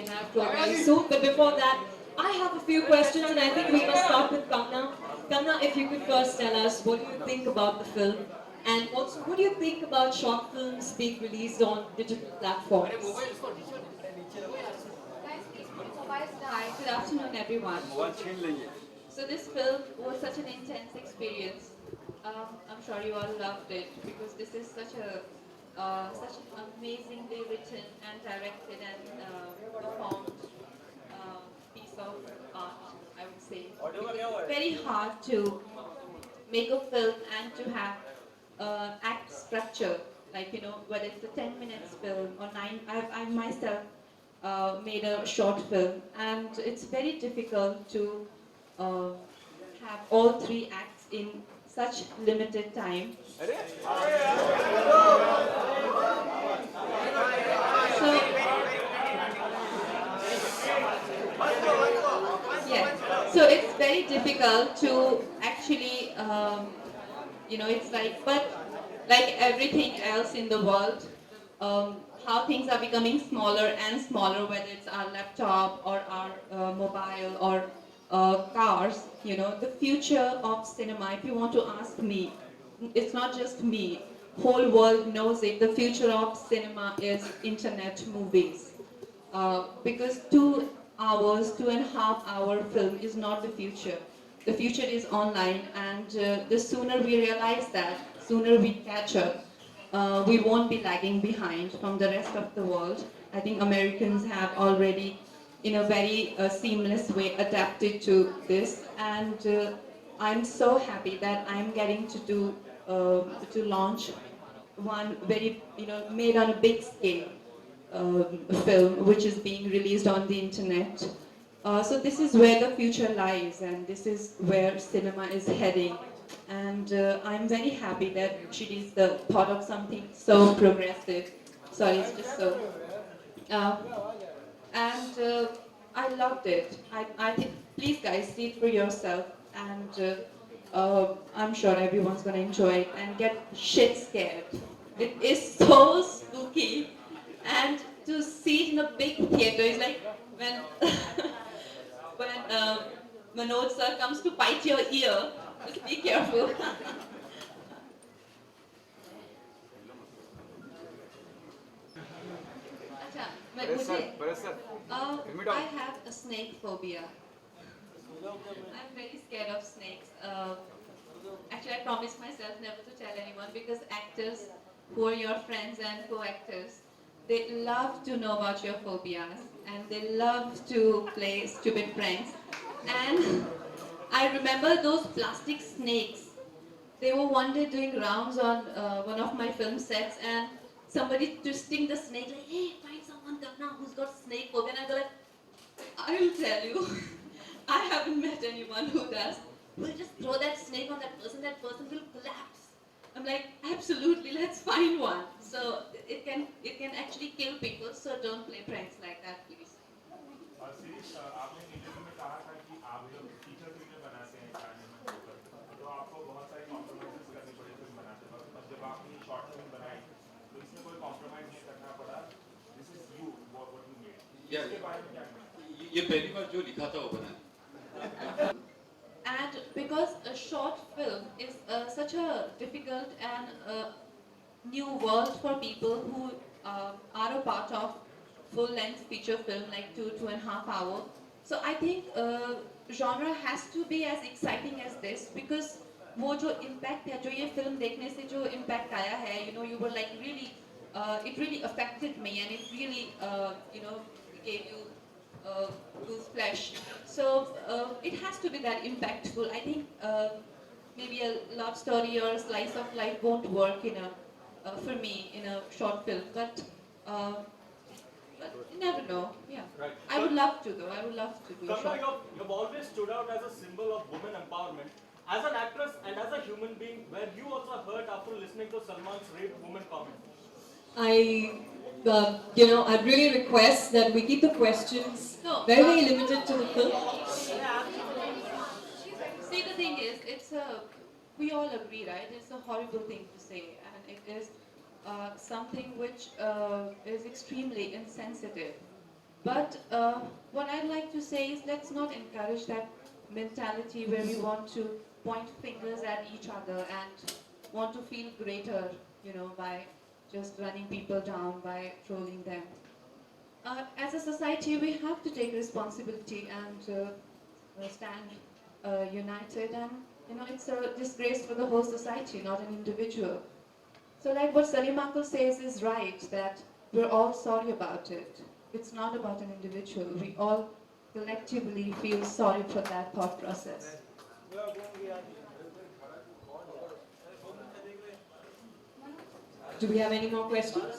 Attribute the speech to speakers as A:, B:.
A: can have very soon. But before that, I have a few questions, and I think we must start with Kangana. Kangana, if you could first tell us what do you think about the film, and also what do you think about short films being released on digital platforms?
B: Hi, good afternoon, everyone. So this film was such an intense experience. I'm sure you all loved it because this is such an amazingly written and directed and performed piece of art, I would say. Because it's very hard to make a film and to have act structure, like whether it's a 10 minutes film or nine. I myself made a short film, and it's very difficult to uh, have all three acts in such limited time. So yes, so it's very difficult to actually, it's like, but like everything else in the world, how things are becoming smaller and smaller, whether it's our laptop or our mobile or cars, the future of cinema, if you want to ask me, it's not just me, whole world knows it, the future of cinema is internet movies. Because 2 hours, 2.5 hour film is not the future. The future is online, and the sooner we realize that, sooner we catch up, we won't be lagging behind from the rest of the world. I think Americans have already, in a very seamless way, adapted to this, and I'm so happy that I'm getting to launch one very, made on a big scale film which is being released on the internet. So this is where the future lies, and this is where cinema is heading. And I'm very happy that she is the thought of something so progressive. Sorry, it's just so. Uh, and I loved it. I think, please guys, see it for yourself. And I'm sure everyone's gonna enjoy it and get shit scared. It is so spooky, and to see it in a big theater is like when when Manoj sir comes to bite your ear. Just be careful. अच्छा, I have a snake phobia. I'm very scared of snakes. Actually, I promised myself never to tell anyone because actors who are your friends and co-actors, they love to know about your phobias and they love to play stupid pranks. And I remember those plastic snakes. They were one day doing rounds on one of my film sets, and somebody twisting the snake like, "Hey, find someone come now who's got snake phobia." And I go like, "I will tell you, I haven't met anyone who does. We'll just throw that snake on that person will collapse." I'm like, absolutely, let's find one. So it can actually kill people, so don't play pranks like that, please.
C: Series आपने interview में कहा था कि आप जब feature फिल्में बनाते हैं चैनल में होकर तो आपको बहुत सारे कॉम्प्रोमाइज़ करने पड़े फिल्म बनाते वक्त और जब आपने शॉर्ट फिल्म बनाई तो इसमें कोई कॉम्प्रोमाइज़ नहीं करना पड़ा this is you what you made इसके बारे में क्या कहना
D: ये पहली बार जो लिखा था वो बना
B: And because a short film is such a difficult and new world for people who are a part of full-length feature film like 2.5 hour. So I think genre has to be as exciting as this because वो जो impact है, जो ये film देखने से जो impact आया है, you were like really, it really affected me and it really, gave you goose flesh. So it has to be that impactful. I think maybe a love story or a slice of life won't work for me in a short film, uh, but you never know. Yeah,
E: Right.
B: I would love to though. I would love to do a
E: Kamala,
B: short.
E: you've always stood out as a symbol of women empowerment. As an actress and as a human being, were you also hurt after listening to Salman's rape woman comment?
A: I'd really request that we keep the questions
B: No,
A: very limited to the film.
B: see, the thing is, we all agree, right? It's a horrible thing to say, and it is something which is extremely insensitive. But what I'd like to say is let's not encourage that mentality where we want to point fingers at each other and want to feel greater, by just running people down, by trolling them. As a society, we have to take responsibility and stand united, and it's a disgrace for the whole society, not an individual. So like what Salim uncle says is right, that we're all sorry about it. It's not about an individual. We all collectively feel sorry for that thought process.
A: Do we have any more questions?